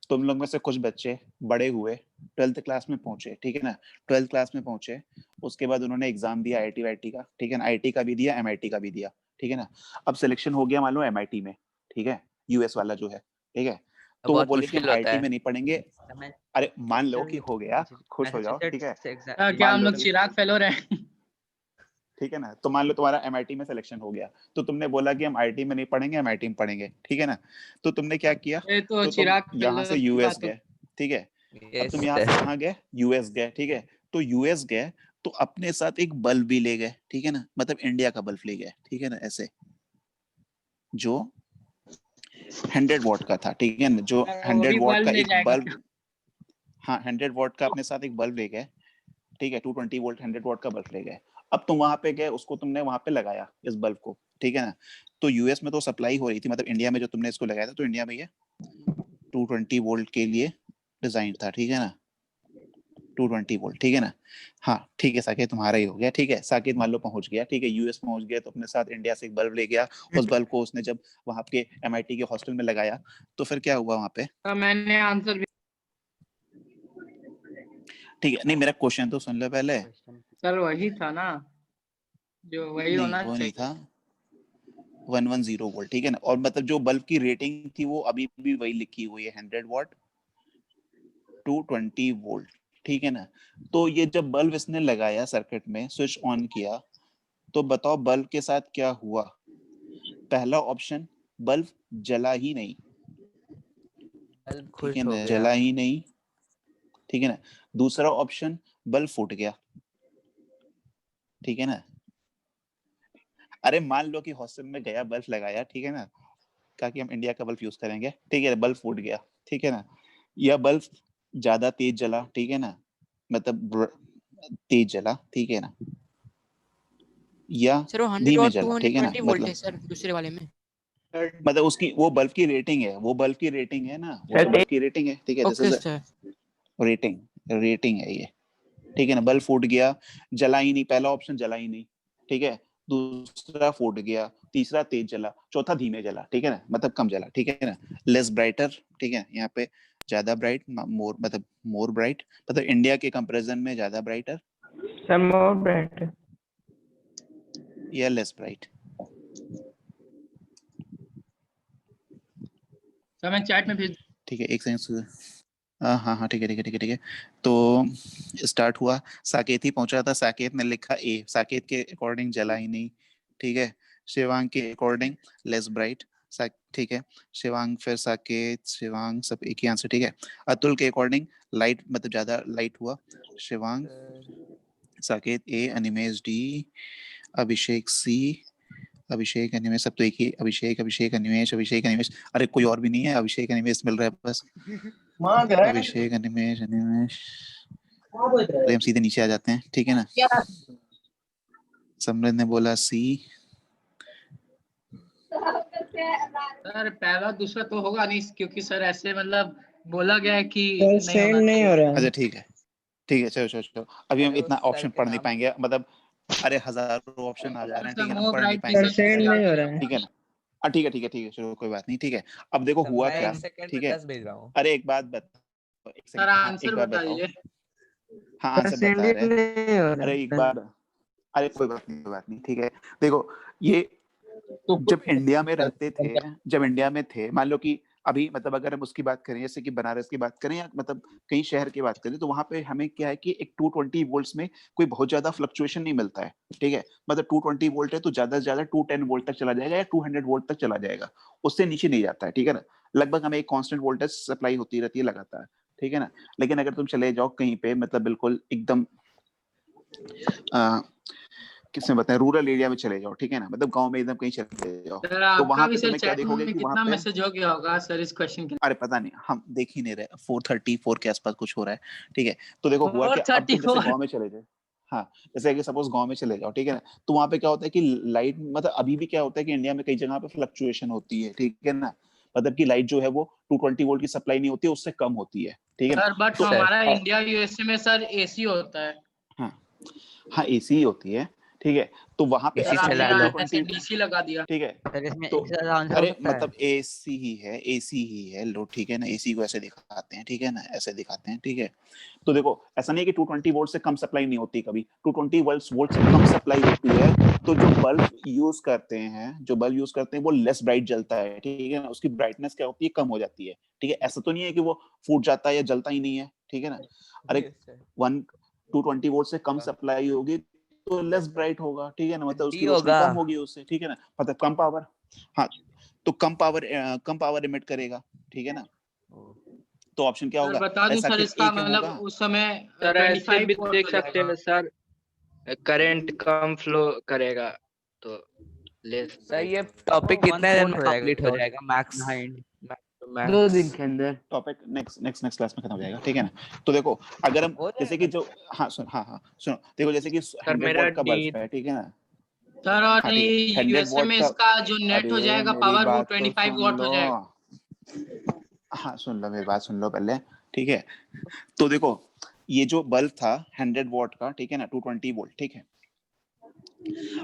तुम लोग में से कुछ बच्चे बड़े हुए, 12th क्लास में पहुंचे, ठीक है ना, 12th क्लास में पहुंचे, उसके बाद उन्होंने एग्जाम दिया आईआईटी वाईटी का, ठीक है ना, आईआईटी का भी दिया, एमआईटी का भी दिया, ठीक है ना। अब सिलेक्शन हो गया मान लो एमआईटी में, ठीक है, यूएस वाला जो है, ठीक है। तो वो बहुत बोले कि हम मुश्किल होता आईआईटी है। में नहीं पढ़ेंगे। अरे मान लो कि हो गया, खुश हो जाओ, ठीक है। क्या हम लोग चिराग फेलो रहे? ठीक है ना, तो मान लो तुम्हारा एमआईटी में सिलेक्शन हो गया, तो तुमने बोला कि हम आईआईटी में नहीं पढ़ेंगे, एमआईटी में पढ़ेंगे, ठीक है ना। तो तुमने क्या किया, ये तो तो तुम चिराग यहाँ से फेलो यूएस बात गए, ठीक है। अब Yes, तुम यहाँ से कहाँ गए, यूएस गए, ठीक है। तो यूएस गए तो अपने साथ एक बल्ब भी ले गए, ठीक है ना, मतलब इंडिया का बल्ब ले गए, ठीक है ना, ऐसे जो 100 वॉट का था, ठीक है ना, जो वो 100 भी वॉट का बल्ब ले एक जाएगा क्या? बल्ब, हाँ 100 वॉट का अपने साथ एक बल्ब ले गए, ठीक है, 220 वोल्ट 100 वॉट का बल्ब ले गए। अब तुम वहां पे गए, उसको तुमने वहां पे लगाया इस बल्ब को, ठीक है ना। तो यूएस में तो सप्लाई हो रही थी, मतलब इंडिया में जो तुमने इसको लगाया था, तो इंडिया में ये 220 वोल्ट के लिए डिजाइन था, ठीक है ना, 220 वोल्ट, ठीक है ना। हाँ ठीक है, साकेत तुम्हारा ही हो गया, ठीक है। साकेत मान लो पहुंच गया, ठीक है, यूएस पहुंच गया, तो अपने साथ इंडिया से एक बल्ब ले गया। उस बल्ब को उसने जब वहां के एमआईटी के हॉस्टल में लगाया, तो फिर क्या हुआ वहां पे, मैंने आंसर भी ठीक है। नहीं मेरा क्वेश्चन तो सुन लो पहले। सर वही था ना, जो वही नहीं होना वो नहीं चाहिए। था, 110 वोल्ट, ठीक है ना। और मतलब जो बल्ब की रेटिंग थी वो अभी भी वही लिखी हुई है, 100 वॉट 220 वोल्ट, ठीक है ना। तो ये जब बल्ब इसने लगाया सर्किट में, स्विच ऑन किया, तो बताओ बल्ब के साथ क्या हुआ। पहला ऑप्शन, बल्ब जला ही नहीं, बल्ब ठीक है खुश हो ना, गया। जला ही नहीं, ठीक है ना। दूसरा ऑप्शन, बल्ब फूट गया, ठीक है ना। अरे मान लो कि हॉस्टल में गया, बल्ब लगाया, ठीक है ना, कहा कि हम इंडिया का बल्ब यूज करेंगे, ठीक है, बल्ब फूट गया, ठीक है ना। या बल्ब ज्यादा तेज जला, ठीक है ना, मतलब तेज जला, ठीक है ना, या सर वो 100 धीमे और जला, ठीक है ना, 220 वोल्ट है सर दूसरे वाले में। मतलब उसकी वो बल्ब की रेटिंग है, वो बल्ब की रेटिंग है ना, वो तो बल्ब की रेटिंग है, ठीक है, this okay is sir. Rating, rating है ये, ठीक है ना। बल्ब फूट गया, जला ही नहीं, पहला ऑप्शन जला ही नहीं, ठीक है, दूसरा फूट गया, तीसरा तेज जला, चौथा धीमे जला, ठीक है ना, मतलब कम जला, ठीक है ना। लेस ब्राइटर, ठीक है, यहाँ पे ज्यादा ब्राइट, मोर मतलब मोर ब्राइट, मतलब इंडिया के कंपैरिजन में ज्यादा ब्राइटर, सर मोर ब्राइट, या लेस ब्राइट। सर मैं चैट में भेज। ठीक है, एक सेकंड, हाँ हाँ ठीक है ठीक है ठीक है ठीक है। तो स्टार्ट हुआ, साकेत ही पहुंचा था, साकेत ने लिखा ए, साकेत के अकॉर्डिंग जला ही नहीं, ठीक है। शिवांग के अकॉर्डिंग लेस ब्राइट, ठीक है। शिवांग फिर साकेत शिवांग सब एक ही आंसर, ठीक है। अतुल के अकॉर्डिंग लाइट, मतलब ज्यादा लाइट हुआ, शिवांग साकेत ए, अनिमेश डी, अभिषेक सी, अभिषेक अनिमेश, सब तो एक ही, अभिषेक अभिषेक अनिमेश अभिषेक अनिमेश, अरे कोई और भी नहीं है, अभिषेक अनिमेश मिल रहा है बस, अभिषेक अनिमेश अनिमेश। अरे हम सीधे नीचे आ जाते हैं, ठीक है ना। समृद्ध ने बोला सी, सर पहला दूसरा तो होगा नहीं, क्योंकि सर ऐसे मतलब बोला गया है कि सर नहीं सेंड होना नहीं चाहिए। हो रहा अच्छा है। ठीक है ठीक है, चलो चलो चलो, अभी हम अरे इतना उस सर ऑप्शन के पढ़ नहीं नाम पाएंगे, मतलब अरे हजारों ऑप्शन आ जा रहे हैं, सर ठीक है ना, मोर पढ़ नहीं ब्राइट सर पाएंगे, सेंड नहीं हो रहा है। ठीक है ना। ठीक है ठीक है ठीक है, चलो कोई बात नहीं, ठीक है। अब देखो तो हुआ मैं क्या, एक सेकंड ठीक में है। 10 भेज रहा हूँ। अरे एक बात बताओ, एक सर सेकंड, हाँ एक आंसर बात बताओ, बताइए। हाँ सर आंसर सेंड बता ही रहे हैं। नहीं हो रहा अरे एक है। बार, अरे कोई बात नहीं कोई बात नहीं, ठीक है। देखो ये तो जब इंडिया में रहते थे, जब इंडिया में थे, मान लो कि अभी मतलब अगर हम उसकी बात करें, जैसे कि बनारस की बात करें, या मतलब कहीं शहर की बात करें, तो वहां पे हमें क्या है कि एक 220 वोल्ट्स में कोई बहुत ज्यादा फ्लक्चुएशन नहीं मिलता है, ठीक है। मतलब 220 वोल्ट है तो ज्यादा से ज्यादा 210 वोल्ट तक चला जाएगा, या 200 वोल्ट तक चला जाएगा, उससे नीचे नहीं जाता है, ठीक है ना। लगभग हमें एक कांस्टेंट वोल्टेज सप्लाई होती रहती है लगातार, ठीक है ना। लेकिन अगर तुम चले जाओ कहीं पे, मतलब बिल्कुल एकदम किसमें बताएं, रूरल एरिया में चले जाओ, ठीक है ना, मतलब गांव में एकदम कहीं चले जाओ, सर तो आपका वहां भी पे सर तुम्हें क्या चैट देखोगे में कि वहां कितना पे, मैसेज हो गया होगा सर इस क्वेश्चन के? अरे पता नहीं, हम देख ही नहीं रहे, 4:34 के आसपास कुछ हो रहा है, ठीक है। तो देखो हुआ और क्या, अब तुम जैसे 34। गांव में चले जाए, हाँ जैसे कि सपोज गांव में चले जाओ, ठीक है ना, तो वहां पे क्या होता है कि लाइट, मतलब अभी भी क्या होता है कि इंडिया में कई जगह पे फ्लक्चुएशन होती है, ठीक है ना। मतलब कि लाइट जो है वो 220 वोल्ट की सप्लाई नहीं होती है, उससे कम होती है, ठीक है ना। सर बट तो हमारा इंडिया यूएसए में सर एसी होता है। हाँ हाँ एसी ही होती है, ठीक है, तो वहां पे AC ऐसा नहीं चला है लो। कि ऐसे 220, डीसी लगा दिया। ठीक है, सर इसमें तो एक से ज्यादा आंसर हो अरे सकता है? मतलब एसी ही है लो, ठीक है ना, एसी को ऐसे दिखाते हैं, ठीक है ना, ऐसे दिखाते हैं, ठीक है। तो देखो ऐसा नहीं है कि 220 वोल्ट से कम सप्लाई नहीं होती, कभी 220 वोल्ट से कम सप्लाई होती है, तो जो बल्ब यूज करते हैं वो लेस ब्राइट जलता है, ठीक है ना, उसकी ब्राइटनेस क्या होती है, कम हो जाती है, ठीक है। ऐसा तो नहीं है कि वो फूट जाता है या जलता ही नहीं है, ठीक है ना। अरे 220 वोल्ट से कम सप्लाई होगी तो लेस ब्राइट होगा, ठीक है ना, मतलब उसकी डी रोशनी होगा। कम होगी उससे, ठीक है ना, मतलब कम पावर। हाँ, तो कम पावर इमिट करेगा, ठीक है ना। तो ऑप्शन क्या सर होगा, बता दूं सर साकेत इसका ए क्या मतलब होगा? उस समय सर ऐसे 25 भी वोल्ट देख हो सकते हैं जाएगा। सर, करंट कम फ्लो करेगा तो लेस सर ये ब्राइट टॉपिक कितने दिन में 1/4 कंप्लीट हो जाएगा मैक्स? 2 दिन के अंदर। टॉपिक नेक्स्ट क्लास में खत्म हो जाएगा, ठीक है ना। तो देखो अगर हम हो जैसे कि जाएगा। जो, हाँ सुनो, देखो जैसे कि सर 100 मेरा वॉट का बल्ब डी है, ठीक है ना। सर और हाँ ठीक है, 100 यूएसए वॉट में का, इसका जो नेट हो अरे जाएगा मेरी पावर वो बात तो 25 सुन वॉट हो लो, जाएगा। हाँ सुन लो, मेरी बात सुन लो पहले, ठीक है। तो देखो ये जो बल्ब था 100 वॉट का, ठीक है ना, 220 वोल्ट, ठीक है।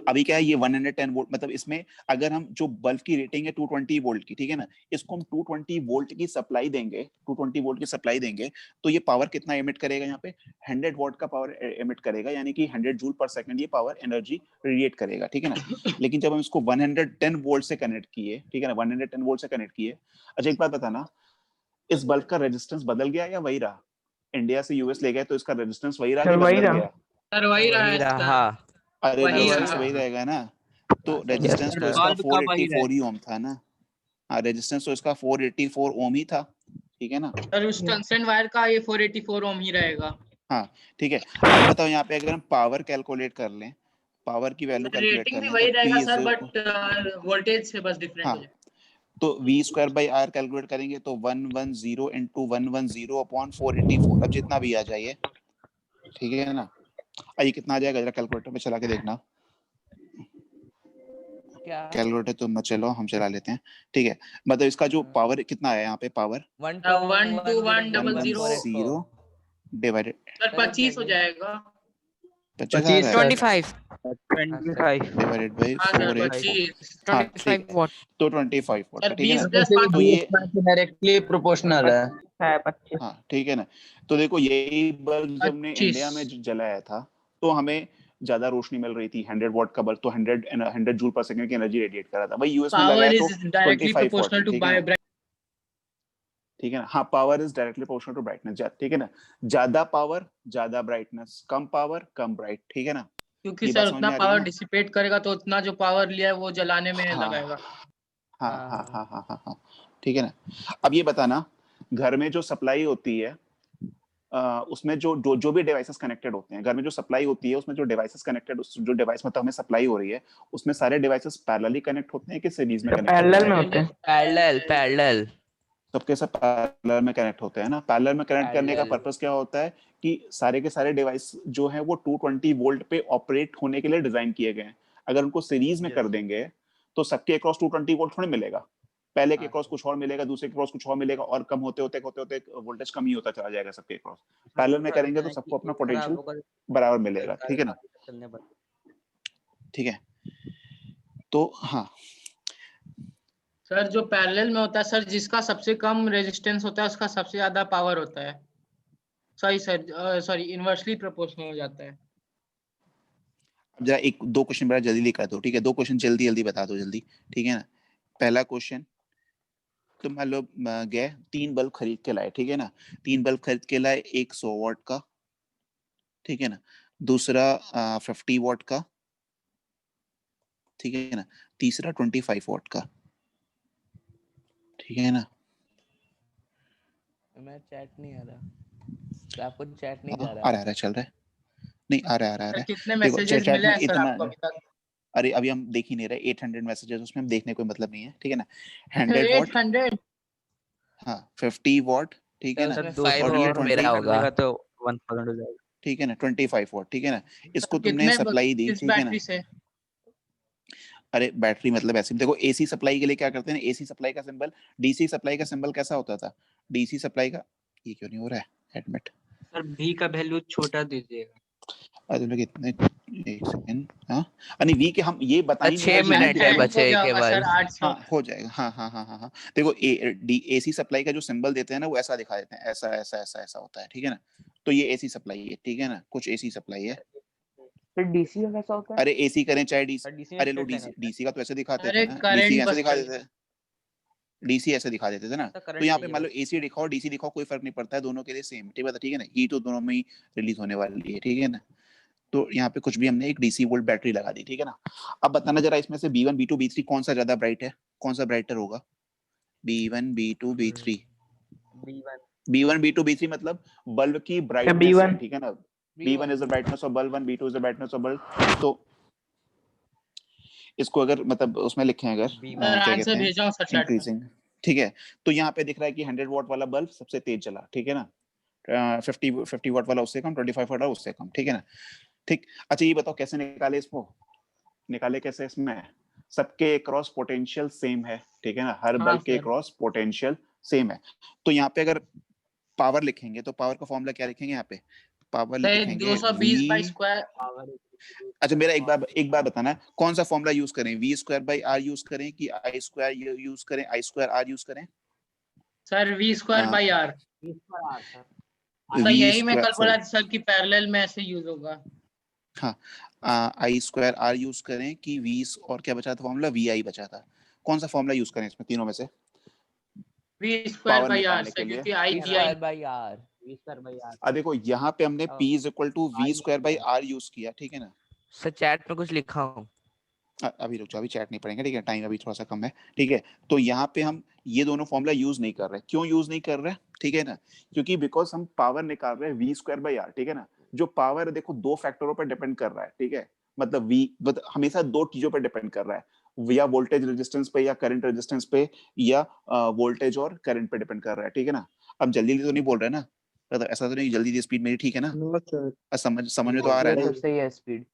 अभी क्या है, ये 110 वोल्ट, मतलब इसमें अगर हम जो बल्ब की रेटिंग है 220 वोल्ट की, ठीक है ना, इसको हम 220 वोल्ट की सप्लाई देंगे, 220 वोल्ट की सप्लाई देंगे, तो ये पावर कितना एमिट करेगा, यहाँ पे 100 वॉट का पावर एमिट करेगा, यानी कि 100 जूल पर सेकंड ये पावर एनर्जी रेडिएट करेगा, ठीक है ना। लेकिन जब हम इसको 110 वोल्ट से कनेक्ट किए, ठीक है ना, 110 वोल्ट से कनेक्ट किए। अच्छा एक बात बताना, इस बल्ब का रेजिस्टेंस बदल गया या वही रहा? इंडिया से यूएस ले गए तो इसका रेजिस्टेंस वही रहा कि सर वही बदल रहा। गया? सर वही रहा वही है रहा। सर, अरे वही रेजिस्टेंस रहा। वही रहेगा ना, तो आंसर यस रेजिस्टेंस वही तो सर, रहा। इसका बल्ब का वही 484 ही ओम था ना। हाँ, रेजिस्टेंस तो इसका 484 ओम ही था, ठीक है ना। सर उस टंगस्टन वायर का ये 484 ओम ही रहेगा। हाँ ठीक है, अब बताओ यहाँ पे अगर हम पावर कैलकुलेट कर लें, पावर की वैल्यू कैलकुलेट रेटिंग कर भी लें, तो वही रहेगा P sir, is, but voltage से बस डिफरेंट हो हाँ, जाएगा। तो V square by R calculate करेंगे तो 110 इंटू 110 अपॉन 484, अब जितना भी आ जाइए, ठीक है ना। आइए कितना आ जाएगा जरा कैलकुलेटर में चला के देखना, क्या? कैलकुलेटर तो मत चलो, हम चला लेते हैं, ठीक है। मतलब इसका जो पावर कितना आया यहाँ पे, पावर 12100 110 डिवाइडेड, सर 25 हो जाएगा। 25 आ रहा है, 25। 25। डिवाइडेड बाई हाँ सर 484, 25। हाँ ठीक 25 है, वॉट। तो 25 वोट सर का, ठीक है 20 ना। प्लस वैसे भी 5। तो ये, डायरेक्टली प्रोपोर्शनल है। 25। हाँ ठीक है ना। तो देखो यही बल्ब जब हमने 25। इंडिया में जलाया था तो हमें ज्यादा रोशनी मिल रही थी, 100 वॉट का बल्ब तो 100 जूल पर सेकंड की एनर्जी रेडिएट कर रहा था। भाई यूएस में लगाया पावर तो इज डायरेक्टली 25 वॉट प्रोपोर्शनल है, टू ठीक है ना, ब्राइट। ठीक है ना। हाँ, power is directly proportional to brightness, ठीक है ना। ज्यादा पावर ज्यादा ब्राइटनेस, कम पावर कम ब्राइट, ठीक है ना। क्योंकि ये बात सर समझ उतना में आ रही है पावर ना। डिसिपेट करेगा तो उतना जो पावर लिया है वो जलाने में हाँ लगाएगा। हाँ हाँ हाँ हाँ हाँ हाँ, ठीक है ना। अब ये बताना, घर में जो सप्लाई होती है, उसमें जो भी डिवाइसेस कनेक्टेड होते हैं, घर में जो सप्लाई होती है उसमें जो डिवाइसेस कनेक्टेड, जो डिवाइस मतलब हमें सप्लाई हो रही है, उसमें सारे डिवाइसेस पैरेलली कनेक्ट होते हैं कि सीरीज में सर कनेक्ट होते पैरेलल हैं? में होते हैं। पैरेलल। सबके सब पैरेलल में कनेक्ट होते हैं ना। पैरेलल में कनेक्ट करने का पैरेलल। पर्पस क्या होता है कि सारे के सारे डिवाइस जो है वो 220 वोल्ट पे ऑपरेट होने के लिए डिजाइन किए गए हैं। अगर उनको सीरीज में कर देंगे तो सबके अक्रॉस 220 वोल्ट थोड़ी मिलेगा, पहले के क्रॉस कुछ और मिलेगा, दूसरे के क्रॉस कुछ और मिलेगा, और कम होते होते होते होते वोल्टेज कम ही होता चला जाएगा सबके क्रॉस। पैरेलल में करेंगे तो सबको अपना पोटेंशियल बराबर मिलेगा, ठीक है ना, ठीक है। तो हाँ, सर जो पैरेलल में होता है सर, जिसका सबसे कम रेजिस्टेंस होता है उसका सबसे ज्यादा पावर होता है। Sorry sir, sorry inversely proportional हो जाता है। अब जरा एक दो क्वेश्चन बड़ा जल्दी लिखा दो, ठीक है, दो क्वेश्चन जल्दी जल्दी बता दो जल्दी, ठीक है ना। पहला क्वेश्चन, तो मान लो गए 3 बल्ब खरीद के लाए, ठीक है ना, 3 बल्ब खरीद के लाए, एक 100 वॉट का, ठीक है ना, दूसरा 50 वॉट का, ठीक है ना, तीसरा 25 वॉट का, ठीक है ना। मैं चैट नहीं आ रहा, आपको चैट नहीं जा आ रहा रहा। है चल रहा है, नहीं आ रहा है सर कितने देखो मैसेजेस चैट मिले में हैं सर इतना, आपको अभी तक? अरे अभी हम देख ही नहीं रहे, 800 मैसेजेस, उसमें हम देखने कोई मतलब नहीं है, ठीक है ना। 100 वॉट, 800। हाँ 50 वॉट, ठीक है सर ना, उसमें दो 5 और ये और मेरा 20, होगा। तो 1000 हो जाएगा। ठीक है ना, 25 वॉट, ठीक है ना, सर इसको तुमने सप्लाई दी, किस ठीक है ना। बैटरी से? अरे बैटरी मतलब ऐसे देखो, एसी सप्लाई के लिए क्या करते हैं, एसी सप्लाई का सिंबल, डीसी सप्लाई का सिंबल कैसा होता था, डीसी सप्लाई का, ये क्यों नहीं हो रहा है एडमिट, सर भी का वैल्यू छोटा दीजिएगा। अरे लोग इतने एक सेकंड। हाँ नहीं वी के हम ये बता ही नहीं 6 रहे कि मिनट है V2 बचे हो केवल। सर 800। हाँ हो जाएगा। हाँ हाँ हाँ हाँ हाँ देखो एसी सप्लाई का जो सिंबल देते हैं ना वो ऐसा दिखा देते हैं, ऐसा ऐसा ऐसा ऐसा होता है, ठीक है ना। तो ये एसी सप्लाई है, ठीक है ना, कुछ एसी सप्लाई है। फिर डीसी का कैसा होता है? अरे एसी करें चाहे डीसी, सर डीसी में अरे लो स्ट्रेट लाइन डीसी होता है। डीसी का तो ऐसे दिखाते थे अरे ना, डीसी करंट ऐसे बस दिखा चल देते थे, डीसी ऐसे दिखा देते थे ना। सर तो करंट यहाँ पे चाहिए मान लो बस। एसी दिखाओ डीसी दिखाओ कोई फर्क नहीं पड़ता है, दोनों के लिए सेम ठीक है ना, हीट तो दोनों में ही रिलीज होने वाली है, ठीक है ना। तो यहाँ पे कुछ भी हमने एक डीसी वोल्ट बैटरी लगा दी, ठीक है ना। अब बताना जरा इसमें से B1 B2 B3 कौन सा ज्यादा ब्राइट है, कौन सा ब्राइटर होगा। B1 B2 B3, B1 B1 B2 B3 मतलब बल्ब की ब्राइटनेस है, B1 ठीक है ना। B1 is the brightness of bulb, B2 is the brightness of bulb. तो इसको अगर मतलब उसमें लिखें अगर सर क्या आंसर कहते हैं भेजा हूँ सर चैट में। इंक्रीजिंग, ठीक है। तो यहाँ पे दिख रहा है कि 100 वॉट वाला बल्ब सबसे तेज चला, ठीक है ना। 50 वॉट वाला उससे कम, 25 वॉट वाला उससे कम, ठीक है ना। ठीक, अच्छा ये बताओ कैसे निकाले इसको, निकाले कैसे इसमें, सबके क्रॉस पोटेंशियल सेम है, ठीक है ना, हर हाँ बल्ब के सर। क्रॉस पोटेंशियल सेम है। तो यहाँ पे अगर पावर लिखेंगे तो पावर का फॉर्मूला क्या लिखेंगे यहाँ पे, पावर सर लिखेंगे 220 बाई V। स्क्वायर। अच्छा मेरा एक बार बताना है कौन सा फॉर्मूला यूज करें, V square by R use करें कि I स्क्वायर यूज करें, I स्क्वायर R यूज करें। Sir V square by R. Sir V यही मैं स्क्वायर कल बोला था सर कि पैरेलल में ऐसे यूज होगा। हाँ I स्क्वायर R यूज करें कि V और क्या बचा था फॉर्मूला, VI बचा था, कौन सा फॉर्मूला यूज करें इसमें तीनों में से V square power by R निकालने सर, के लिए। क्योंकि आई V दी आई। Square by R। अब देखो यहाँ पे हमने P is equal to V square by R use किया, ठीक है ना। सर चैट में कुछ लिखा हूँ। अभी रुक जाओ, अभी चैट नहीं पढ़ेंगे, ठीक है, टाइम अभी थोड़ा सा कम है, ठीक है। तो यहाँ पे हम ये दोनों फॉर्मूला यूज नहीं कर रहे, क्यों यूज नहीं कर रहे, ठीक है ना, क्योंकि बिकॉज हम पावर निकाल रहे हैं V स्क्वायर बाई R, ठीक है ना। जो पावर है देखो दो फैक्टरों पर डिपेंड कर रहा है, ठीक है, मतलब V हमेशा दो चीजों पर डिपेंड कर रहा है, या वोल्टेज रेजिस्टेंस पे या करंट रेजिस्टेंस पे, या वोल्टेज और करंट पे डिपेंड कर रहा है, ठीक है ना। अब जल्दी तो नहीं बोल रहे ना, मतलब ऐसा तो नहीं जल्दी स्पीड मेरी ठीक है ना, समझ में तो आ रहा है ना, सही है स्पीड।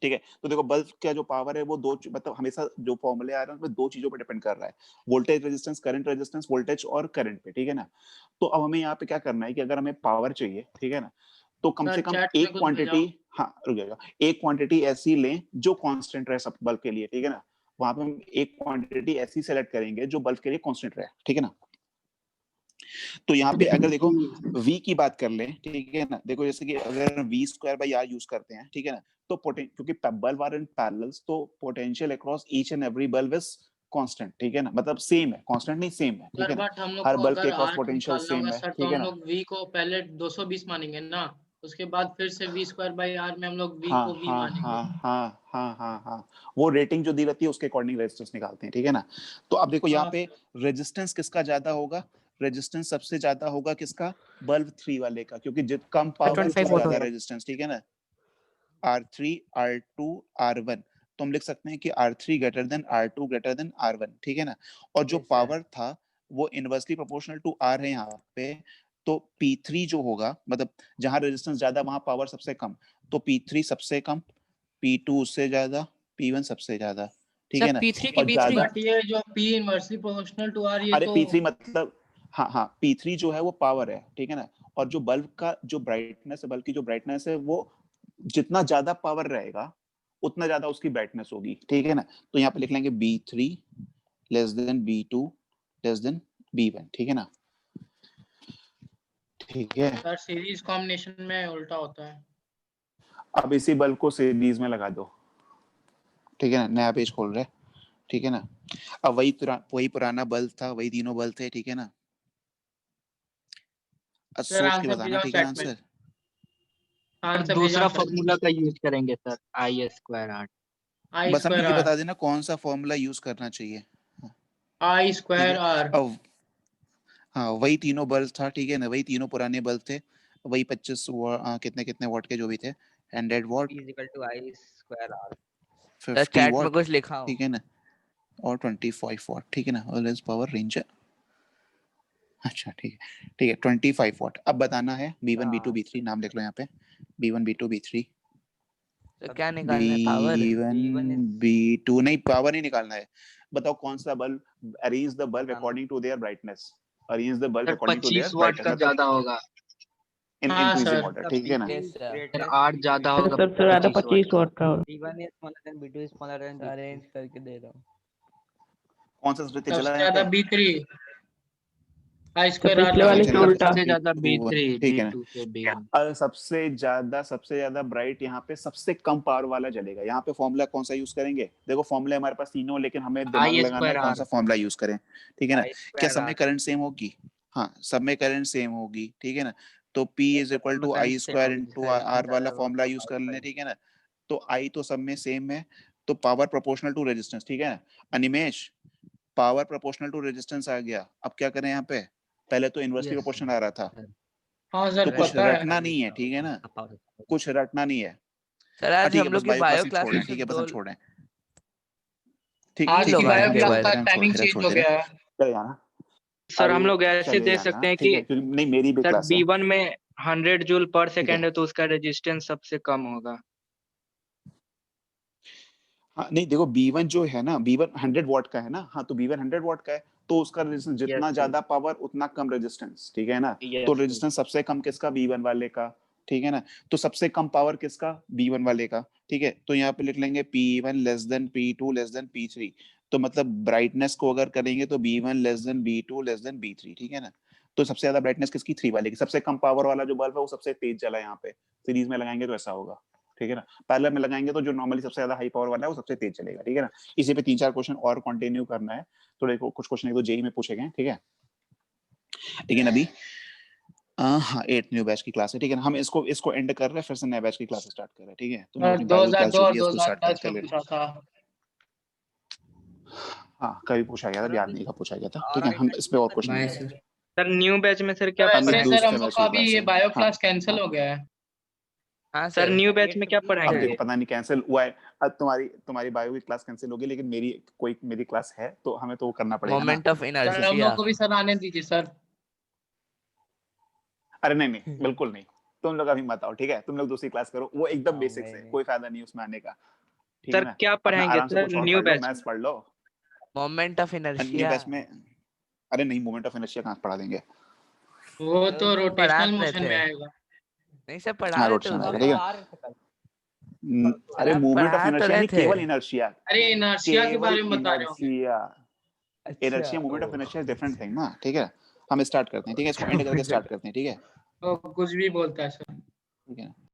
ठीक है। तो देखो बल्ब का जो पावर है वो दो मतलब हमेशा जो फॉर्मूले आ रहे हैं उसमें दो चीजों पर डिपेंड कर रहा है, voltage resistance, current resistance, voltage और करंट पे, ठीक है ना। तो अब हमें यहाँ पे क्या करना है कि अगर हमें पावर चाहिए, ठीक है ना, तो कम सर से कम चैट में एक कुछ क्वांटिटी, भेजा। हाँ रुक जाएगा, एक क्वांटिटी ऐसी लें जो कांस्टेंट रहे सब बल्ब के लिए, ठीक है ना। वहां पे हम एक क्वांटिटी ऐसी सेलेक्ट करेंगे जो बल्ब के लिए कांस्टेंट रहे, ठीक है ना। तो यहाँ पे अगर देखो V की बात कर ले, ठीक है ना, देखो जैसे कि अगर V square by R use करते हैं, ठीक है ना, तो क्योंकि बल्ब आर इन पैरेलल्स तो potential across each and every bulb is constant, ठीक है ना, मतलब सेम है, कांस्टेंट नहीं सेम है, ठीक सर है ना। बट हम लोग हर को बल्ब अगर के क्रॉस आर पोटेंशियल निकालना सेम होगा है, सर, तो ठीक है हम ना। लोग वी को पहले 220 मानेंगे ना, उसके बाद फिर से वी स्क्वायर बाई आर में हम लोग वी हाँ को वी हाँ मानेंगे। हाँ हाँ हाँ हाँ हाँ वो रेटिंग जो दी रहती है उसके अकॉर्डिंग रेजिस्टेंस निकालते हैं, ठीक है ना। तो अब देखो यहाँ हाँ पे रेजिस्टेंस किसका ज्यादा होगा, रेजिस्टेंस सबसे ज्यादा होगा किसका, बल्ब 3 वाले का, क्योंकि जित कम पावर 25 उतना वोट ज्यादा होगा। रेजिस्टेंस, ठीक है ना। R3 R2 R1, तो हम लिख सकते हैं कि R3 greater than R2 greater than R1, ठीक है ना। और जो Yes, sir. पावर था वो इनवर्सली प्रोपोर्शनल टू R है यहाँ पे, तो P3 जो होगा, मतलब जहां रेजिस्टेंस ज्यादा वहां पावर सबसे कम, तो P3 सबसे कम, P2 उससे ज्यादा, P1 सबसे ज्यादा, ठीक सर है ना। P3 की और B3। ज्यादा, बट ये जो P inversely proportional to R, ये अरे तो P3 मतलब हाँ हाँ P3 जो है वो पावर है, ठीक है ना। और जो बल्ब का जो ब्राइटनेस है, बल्ब की जो ब्राइटनेस है वो जितना ज्यादा पावर रहेगा उतना ज्यादा उसकी ब्राइटनेस होगी, ठीक है ना। तो यहाँ पे लिख लेंगे B3 less than B2 less than B1, ठीक है ना, ठीक है। सर सीरीज कॉम्बिनेशन में उल्टा होता है। अब इसी बल्ब को सीरीज में लगा दो, ठीक है ना, नया पेज खोल रहे, ठीक है ना। अब वही पुराना बल्ब था, वही तीनों बल्ब थे, ठीक है ना। अब सर सोच के आंसर बताना, भेजा ठीक है ना चैट में। आंसर। आंसर भेजा दूसरा सर। फॉर्मूला का यूज करेंगे सर, आई स्क्वायर आर। आई बस हमें स्क्वायर ये आर। बता देना कौन सा फॉर्मूला यूज करना चाहिए, आई ठीक स्क्वायर है। आर। अब हाँ वही तीनों बल्ब था, ठीक है ना, वही तीनों पुराने बल्ब थे, वही 25 कितने कितने वॉट के जो भी थे, 100 watt, is equal to I square R. Sir 50 chat में वॉट, कुछ लिखा हूँ। ठीक है ना, और 25 वॉट, ठीक है ना, ऑलवेज पावर रेंज है। अच्छा ठीक है 25 वॉट। अब बताना है B1 B2 B3, नाम लिख लो यहाँ पे, B1 B2 B3, तो क्या निकालना है, पावर। B1 B2 नहीं पावर नहीं निकालना है, बताओ कौन सा bulb, arrange the bulb according to their brightness, arrange the bulb sir according to their 25 watt brightness, का मतलब ज्यादा होगा। इन हाँ, इंक्रीजिंग सर। ऑर्डर, ठीक है ना? Yes, sir. Greater आठ ज्यादा होगा सर ज्यादा 25 वाट का होगा। B1 is smaller than B2 is smaller than B3. Arrange करके दे रहा हूँ। कौन सा सबसे तेज चला सबसे यहाँ ज्यादा पे? B3 I तो स्क्वायर R पिछले वाले सबसे से ज्यादा उल्टा। सबसे ज्यादा B3 ठीक है ना? B2 से B1। सबसे ज्यादा ब्राइट यहाँ पे सबसे कम पावर वाला जलेगा। यहाँ पे फॉर्मूला कौन सा यूज करेंगे? देखो फॉर्मूला हमारे पास तीनों, लेकिन हमें दिमाग I लगाना है square कौन R। सा फॉर्मूला यूज करें, ठीक है ना? I क्या square सब में R. करंट सेम होगी? हाँ, सब में करंट सेम होगी, ठीक है ना? तो P is equal to I square into R वाला फॉर्मूला यूज कर लें, ठीक है ना? तो I तो सब में सेम है, तो पावर प्रोपोर्शनल टू रेजिस्टेंस, ठीक है ना? Animesh, power proportional to resistance आ गया। अब क्या करें यहाँ पे? पहले तो इनवर्सली Yes, प्रोपोर्शनल आ रहा था, हाँ तो सर, कुछ पता है। रटना नहीं है, ठीक है ना? कुछ रटना नहीं है। सर हाँ आज ठीक है, हम बस लोग की बायो बायो क्लास क्लास छोड़ रहे में हैं, ठीक है, सिर्फ बस हम दो छोड़ रहे हैं। ठीक आज ठीक की लोग है, बायो आएंगे क्लास बायो का छोड़ दे टाइमिंग रहे हैं, चेंज छोड़ हो दे रहे गया हैं। है। चले जाना। सर हम अरे लोग ऐसे चले दे जाना, सकते हैं ठीक कि है, क्योंकि नहीं मेरी भी सर क्लास है। B1 में 100 जूल पर ठीक सेकेंड है। है तो उसका रेजिस्टेंस सबसे कम होगा। हाँ नहीं देखो, B1 जो है ना, B1 100 वॉट का है ना, हाँ तो B1 100 वॉट का है, तो उसका रेजिस्टेंस जितना Yes, ज्यादा पावर उतना कम रेजिस्टेंस, ठीक है ना? Yes, तो yes. रेजिस्टेंस सबसे कम किसका? B1 वाले का, ठीक है ना? तो सबसे कम पावर किसका? B1 वाले का, ठीक है? तो यहाँ पे लिख लेंगे P1 less than P2 less than P3। तो मतलब ब्राइटनेस को अगर करेंगे तो B1 less than B2 less than B3, ठीक है ना? तो सबसे ज्यादा ब्राइटनेस किसकी? 3 वाले की। सबसे कम पावर वाला जो बल्ब है वो सबसे तेज जला। यहाँ पे सीरीज में लगाएंगे तो ऐसा होगा, ठीक है ना? पैरेलल में लगाएंगे तो जो नॉर्मली सबसे ज्यादा हाई पावर वाला है वो सबसे तेज चलेगा, ठीक है ना? इसी पे 3-4 क्वेश्चन और कंटिन्यू करना है, थोड़े कुछ क्वेश्चन एक तो जेई में पूछे गए, ठीक है? लेकिन अभी हाँ 8 न्यू बैच की क्लास है, ठीक है ना? हम इसको एंड कर रहे हैं, फिर से नया बैच की क्लास स्टार्ट कर रहे हैं, ठीक है? तो मैं और अपनी बायो क्लास 2002 जो और भी है उसको स्टार्ट 2010 कर में ले। पूछा था। हाँ कभी पूछा गया था, याद नहीं कब पूछा गया था, ठीक है? हम इस पे और क्वेश्चन सर न्यू बैच में सर क्या अमित वैसे पढ़ाएंगे? सर हम दूसरे लोग बैच का की अभी क्लास ये है। बायो हाँ क्लास कैंसिल हाँ हो गया है। हाँ सर न्यू बैच में क्या अब पढ़ाएंगे? देखो पता नहीं कैंसिल हुआ है, अब तुम्हारी बायो की क्लास कैंसिल होगी, लेकिन मेरी क्लास है तो हमें तो वो करना पड़ेगा ना। मोमेंट ऑफ सर हम लोग इनर्शिया। को भी सर आने दीजिए सर। अरे नहीं बिल्कुल नहीं, तुम लोग अभी मत आओ, ठीक है? तुम लोग दूसरी क्लास करो, वो एकदम आऊंगा बेसिक्स ही है, नहीं। कोई फायदा नहीं उसमें आने का, ठीक है सर ना? क्या अपना पढ़ाएंगे आराम से सर कुछ और न्यू पढ़ लो, बैच में? मैथ्स पढ़ लो। Moment of new inertia batch में अरे नहीं, मोमेंट ऑफ इनर्शिया कहाँ पढ़ा देंगे? वो तो पढ़ा रोटेशनल रहे मोशन में थे, आएगा। नहीं सर पढ़ा हाँ रहे थे रोटेशन आएगा, उसमें। ठीक है? अरे आप मूवमेंट ऑफ पढ़ा तो इनर्शिया रहे नहीं, थे। केवल इनर्शिया, अरे इनर्शिया के केवल बारे में बता रहे होंगे। इनर्शिया। अच्छा inertia movement of inertia different thing ना, ठीक है? हम स्टार्ट करते हैं, ठीक है? इसको एंड करके स्टार्ट करते हैं, ठीक है? तो कुछ भी बोलता है सर। ठीक है।